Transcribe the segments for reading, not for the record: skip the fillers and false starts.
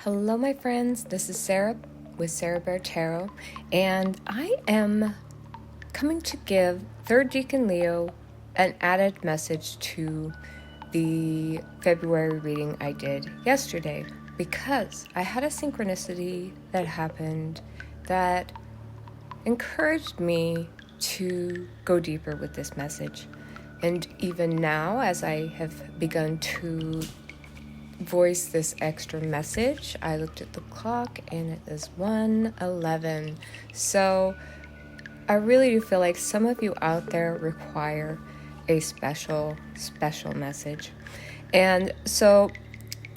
Hello, my friends. This is Sarah with Sarah Bear Tarot, and I am coming to give Third Decan Leo an added message to the February reading I did yesterday, because I had a synchronicity that happened that encouraged me to go deeper with this message. And even now, as I have begun to voice this extra message, I looked at the clock and it is 1:11. So I really do feel like some of you out there require a special message. And so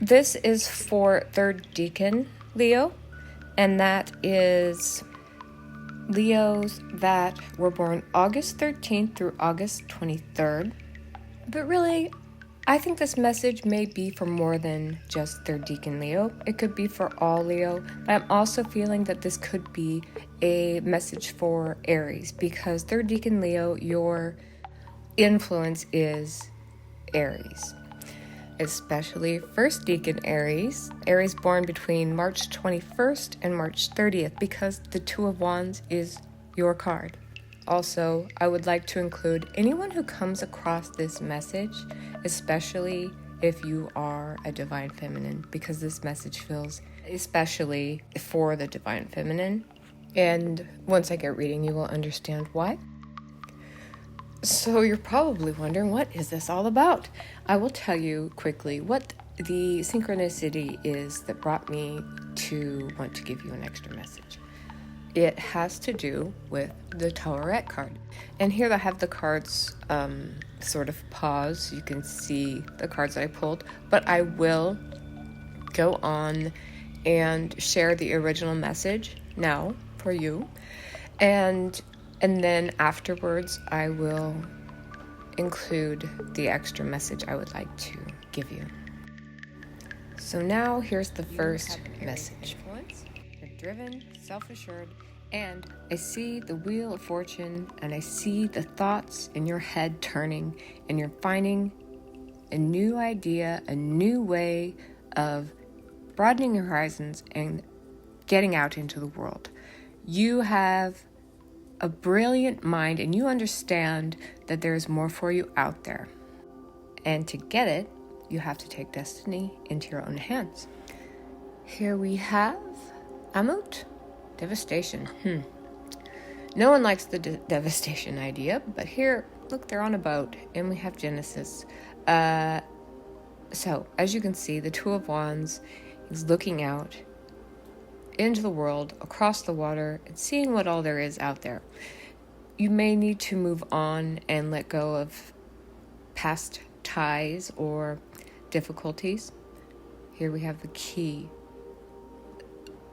this is for Third Decan Leo, and that is Leos that were born August 13th through August 23rd. But really, I think this message may be for more than just Third Decan Leo. It could be for all Leo, but I'm also feeling that this could be a message for Aries, because Third Decan Leo, your influence is Aries. Especially First Decan Aries born between March 21st and March 30th, because the Two of Wands is your card. Also, I would like to include anyone who comes across this message, especially if you are a Divine Feminine, because this message feels especially for the Divine Feminine. And once I get reading, you will understand why. So you're probably wondering, what is this all about? I will tell you quickly what the synchronicity is that brought me to want to give you an extra message. It has to do with the Towerette card. And here I have the cards sort of paused. You can see the cards I pulled, but I will go on and share the original message now for you. And then afterwards, I will include the extra message I would like to give you. So now here's the first message. You're driven, self-assured, and I see the wheel of fortune, and I see the thoughts in your head turning, and you're finding a new idea, a new way of broadening your horizons and getting out into the world. You have a brilliant mind, and you understand that there is more for you out there. And to get it, you have to take destiny into your own hands. Here we have Amut, devastation. No one likes the devastation idea, but here, look, they're on a boat, and we have Genesis. So, as you can see, the Two of Wands is looking out into the world, across the water, and seeing what all there is out there. You may need to move on and let go of past ties or difficulties. Here we have the key.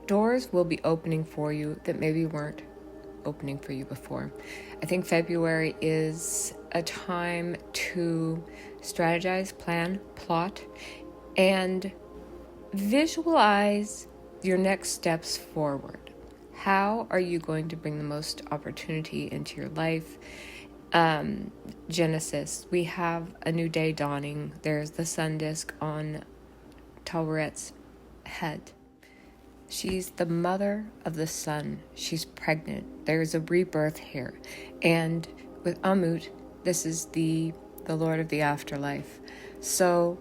Doors will be opening for you that maybe weren't opening for you before. I think February is a time to strategize, plan, plot, and visualize your next steps forward. How are you going to bring the most opportunity into your life? Genesis, we have a new day dawning. There's the sun disk on Towerette's head. She's the mother of the sun. She's pregnant. There's a rebirth here. And with Amut, this is the Lord of the afterlife. So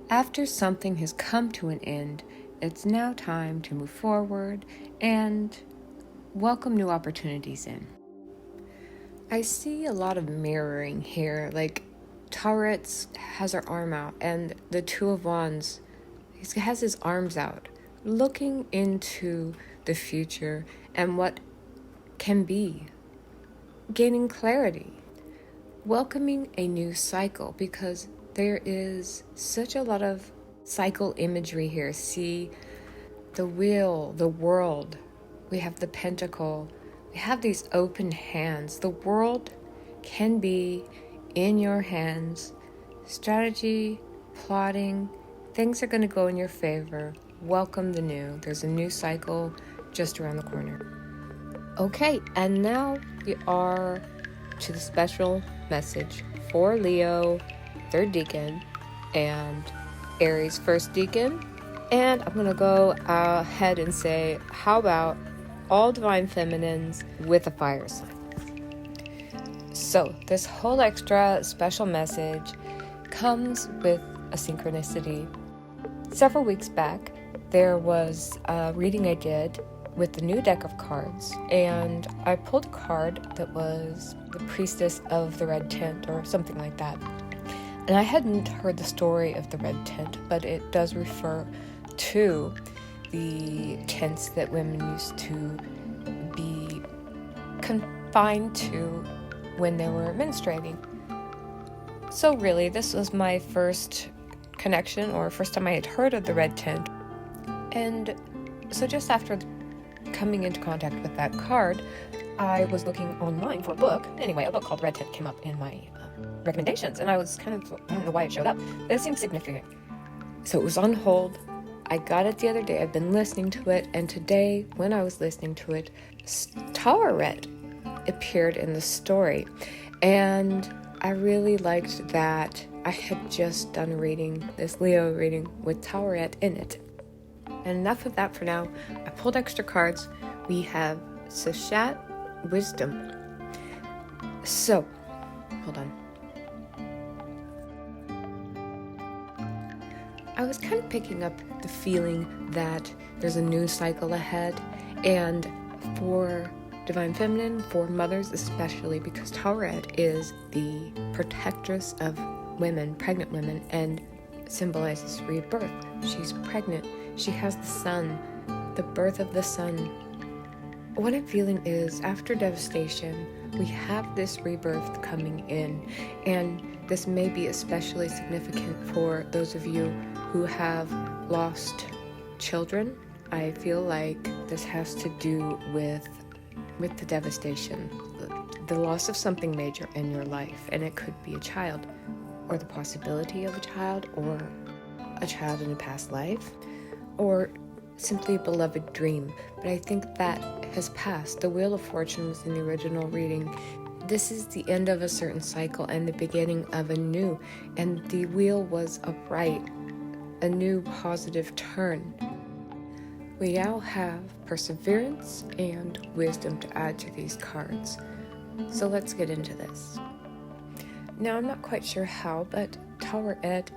after something has come to an end, it's now time to move forward and welcome new opportunities in. I see a lot of mirroring here, like Tauret has her arm out, and the Two of Wands, he has his arms out, looking into the future and what can be, gaining clarity, welcoming a new cycle, because there is such a lot of cycle imagery here. See the wheel, the world, we have the pentacle, we have these open hands. The world can be in your hands. Strategy, plotting, things are going to go in your favor. Welcome the new. There's a new cycle just around the corner. Okay, and now we are to the special message for Leo, Third Decan, and Aries, First Decan, And I'm going to go ahead and say, how about all divine feminines with a fire sign? So this whole extra special message comes with a synchronicity. Several weeks back, there was a reading I did with the new deck of cards, and I pulled a card that was the Priestess of the Red Tent or something like that. And I hadn't heard the story of the Red Tent, but it does refer to the tents that women used to be confined to when they were menstruating. So really, this was my first connection, or first time I had heard of the Red Tent. And so just after coming into contact with that card, I was looking online for a book. Anyway, a book called Red Tent came up in my recommendations, and I was kind of, I don't know why it showed up, but it seemed significant. So it was on hold. I got it the other day. I've been listening to it, and today, when I was listening to it, Taweret appeared in the story, and I really liked that I had just done a reading, this Leo reading, with Taweret in it. And enough of that for now. I pulled extra cards. We have Sachet Wisdom. So, hold on. I was kind of picking up the feeling that there's a new cycle ahead, and for Divine Feminine, for mothers especially, because Taweret is the protectress of women, pregnant women, and symbolizes rebirth. She's pregnant. She has the sun, the birth of the sun. What I'm feeling is, after devastation, we have this rebirth coming in, and this may be especially significant for those of you who have lost children. I feel like this has to do with the devastation, the loss of something major in your life, and it could be a child, or the possibility of a child, or a child in a past life, or simply a beloved dream. But I think that has passed. The Wheel of Fortune was in the original reading. This is the end of a certain cycle and the beginning of a new, and the wheel was upright, a new positive turn. We now have perseverance and wisdom to add to these cards. So let's get into this. Now, I'm not quite sure how, but Taweret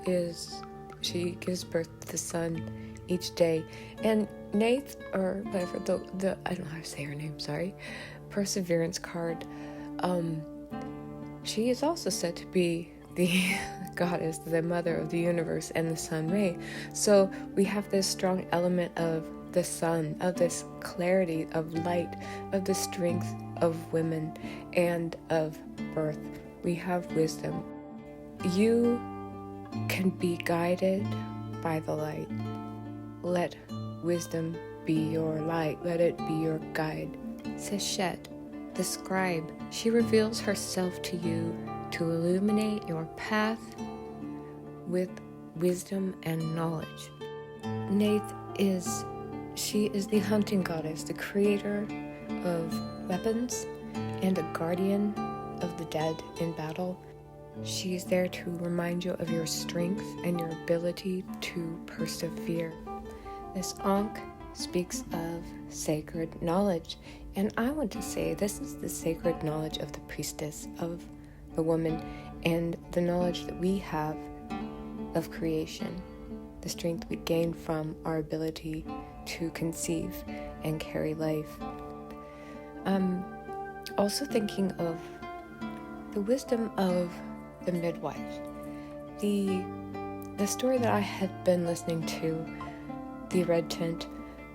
she gives birth to the sun each day. And Nath, or whatever, the I don't know how to say her name, sorry, Perseverance card, she is also said to be the goddess, the mother of the universe, and the sun ray. So we have this strong element of the sun, of this clarity of light, of the strength of women, and of birth. We have wisdom. You can be guided by the light. Let wisdom be your light. Let it be your guide. Sachet, the scribe, she reveals herself to you to illuminate your path with wisdom and knowledge. Nath is the hunting goddess, the creator of weapons, and a guardian of the dead in battle. She is there to remind you of your strength and your ability to persevere. This Ankh speaks of sacred knowledge, and I want to say this is the sacred knowledge of the priestess, of the woman, and the knowledge that we have of creation, the strength we gain from our ability to conceive and carry life. Also thinking of the wisdom of the midwife. The story that I had been listening to, the Red Tent,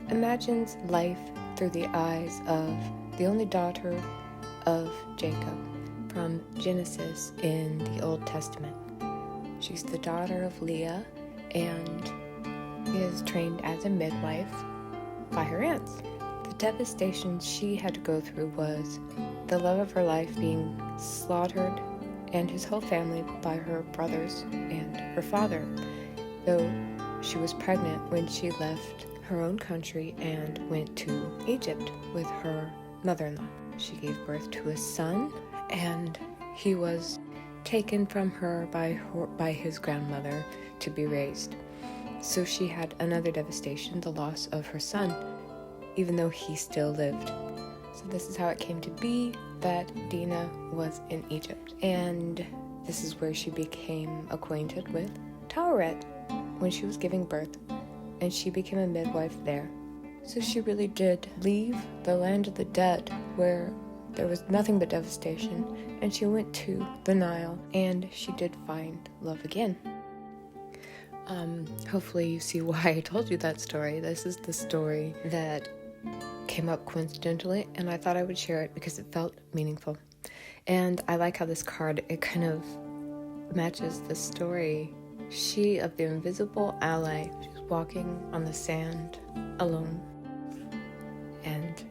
imagines life through the eyes of the only daughter of Jacob from Genesis in the Old Testament. She's the daughter of Leah and is trained as a midwife by her aunts. The devastation she had to go through was the love of her life being slaughtered, and his whole family by her brothers and her father, though she was pregnant when she left her own country and went to Egypt with her mother-in-law. She gave birth to a son, and he was taken from her by his grandmother to be raised. So she had another devastation, the loss of her son, even though he still lived. So this is how it came to be that Dina was in Egypt. And this is where she became acquainted with Tauret when she was giving birth, and she became a midwife there. So she really did leave the land of the dead, where there was nothing but devastation, and she went to the Nile, and she did find love again. Hopefully you see why I told you that story. This is the story that came up coincidentally, and I thought I would share it because it felt meaningful. And I like how this card, it kind of matches the story. She of the invisible ally, she's walking on the sand alone. And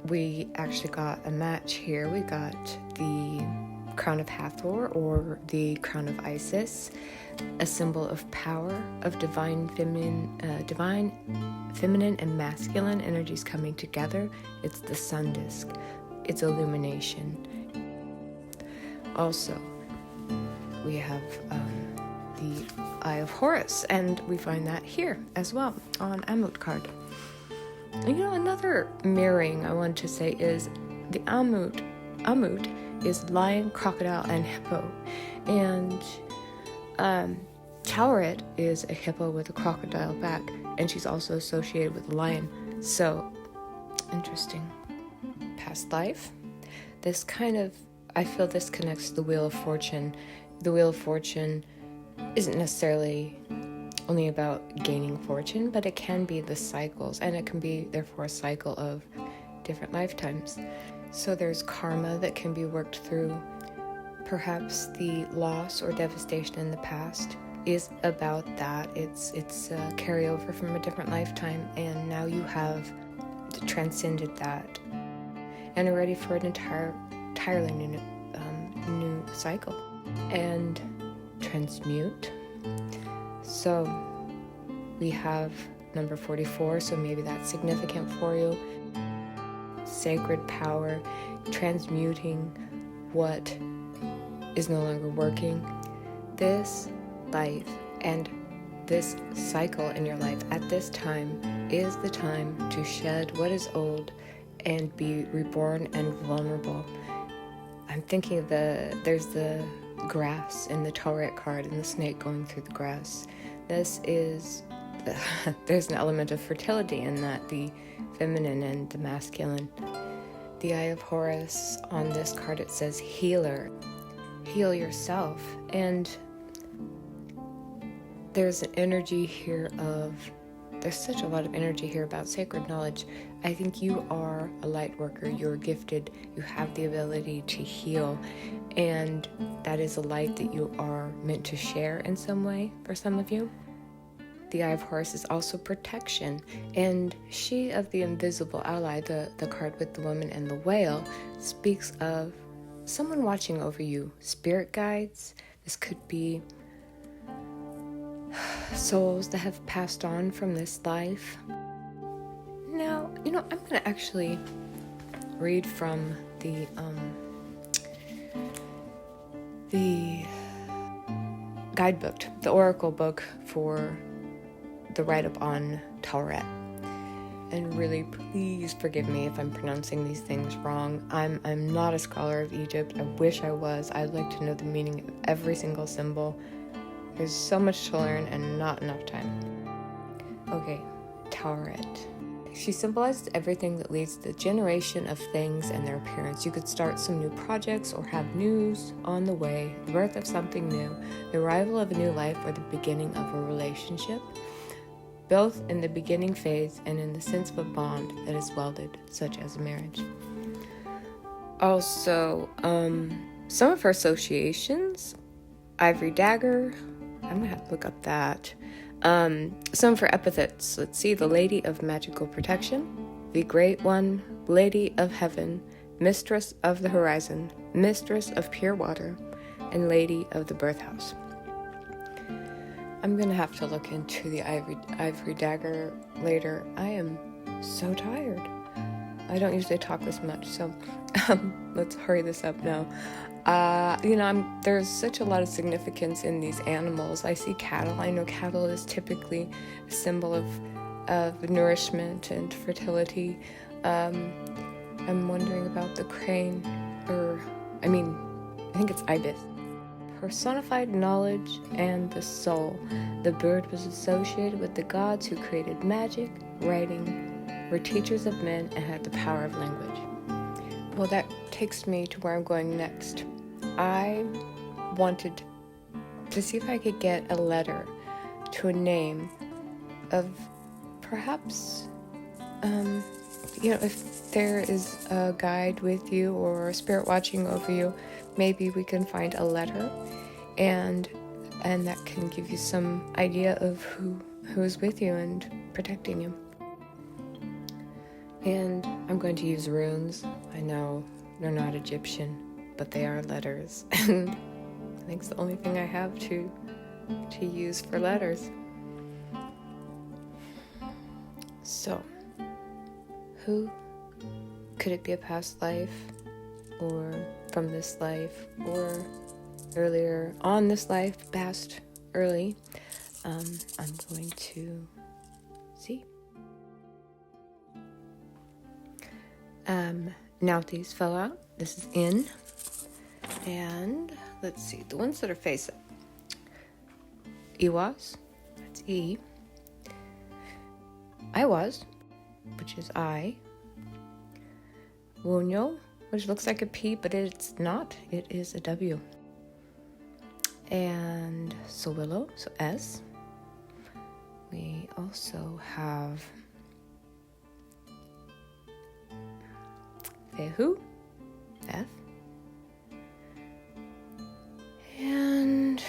we actually got a match here. We got the crown of Hathor, or the crown of Isis, a symbol of power, of divine feminine and masculine energies coming together. It's the sun disk. It's illumination. Also, we have the Eye of Horus, and we find that here as well on Amut card. And another mirroring I want to say is the Amut is lion, crocodile, and hippo. And Tauret is a hippo with a crocodile back, and she's also associated with the lion. So, interesting. Past life. This kind of, I feel this connects to the Wheel of Fortune. The Wheel of Fortune isn't necessarily only about gaining fortune, but it can be the cycles, and it can be, therefore, a cycle of different lifetimes. So there's karma that can be worked through. Perhaps the loss or devastation in the past is about that. It's a carryover from a different lifetime, and now you have transcended that and are ready for an entirely new cycle. And transmute. So we have number 44, so maybe that's significant for you. Sacred power, transmuting what is no longer working. This life and this cycle in your life at this time is the time to shed what is old and be reborn and vulnerable. I'm thinking there's the grass in the Tauret card and the snake going through the grass. This is, there's an element of fertility in that, the feminine and the masculine. The Eye of Horus, on this card it says healer. Heal yourself. And there's an energy here there's such a lot of energy here about sacred knowledge. I think you are a light worker. You're gifted. You have the ability to heal. And that is a light that you are meant to share in some way for some of you. The Eye of Horus is also protection. And she of the invisible ally, the card with the woman and the whale, speaks of someone watching over you. Spirit guides. This could be souls that have passed on from this life. Now, I'm going to actually read from the guidebook, the oracle book for the write-up on Tauret. And really, please forgive me if I'm pronouncing these things wrong. I'm not a scholar of Egypt. I wish I was. I'd like to know the meaning of every single symbol. There's so much to learn and not enough time. Okay, Tauret. She symbolizes everything that leads to the generation of things and their appearance. You could start some new projects or have news on the way, the birth of something new, the arrival of a new life, or the beginning of a relationship, both in the beginning phase and in the sense of a bond that is welded, such as a marriage. Also, some of her associations, ivory dagger, I'm going to have to look up that. Some of her epithets. Let's see. The Lady of Magical Protection, the Great One, Lady of Heaven, Mistress of the Horizon, Mistress of Pure Water, and Lady of the Birth House. I'm going to have to look into the ivory dagger later. I am so tired. I don't usually talk this much, so let's hurry this up now. There's such a lot of significance in these animals. I see cattle. I know cattle is typically a symbol of nourishment and fertility. I'm wondering about the crane, I think it's ibis. Personified knowledge and the soul. The bird was associated with the gods who created magic, writing, were teachers of men, and had the power of language. Well, that takes me to where I'm going next. I wanted to see if I could get a letter to a name of perhaps, if there is a guide with you or a spirit watching over you, maybe we can find a letter and that can give you some idea of who is with you and protecting you. And I'm going to use runes. I know they're not Egyptian, but they are letters. And I think it's the only thing I have to use for letters. So, who could it be? A past life, or from this life, or earlier on this life, past, early? I'm going to see. Now these fell out. This is in. And let's see, the ones that are face up. Iwas, that's E. Iwas, which is I. Wunyo, which looks like a P, but it's not. It is a W. And Sowillo, so S. We also have Fehu, F. And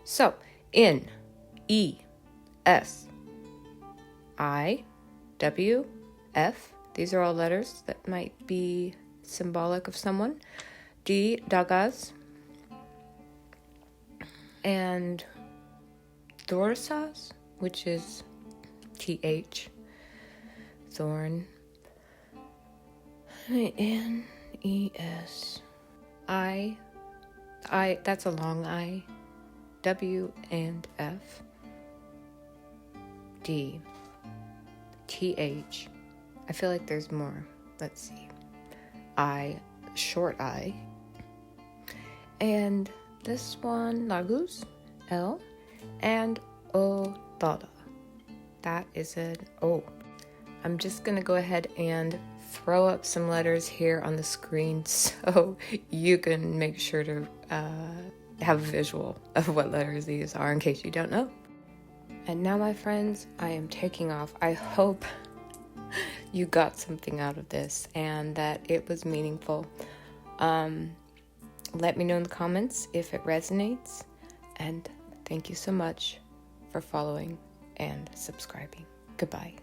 so, in, E, S, I, W, F. These are all letters that might be symbolic of someone. D, Dagas. And Thorsas, which is TH, Thorn. N-E-S. I, that's a long I. W and F. D. TH. I feel like there's more. Let's see. I, short I. And this one, Lagus, L. And O-Dada. That is an O. I'm just going to go ahead and throw up some letters here on the screen so you can make sure to have a visual of what letters these are in case you don't know. And now, my friends, I am taking off. I hope you got something out of this and that it was meaningful. Let me know in the comments if it resonates. And thank you so much for following and subscribing. Goodbye.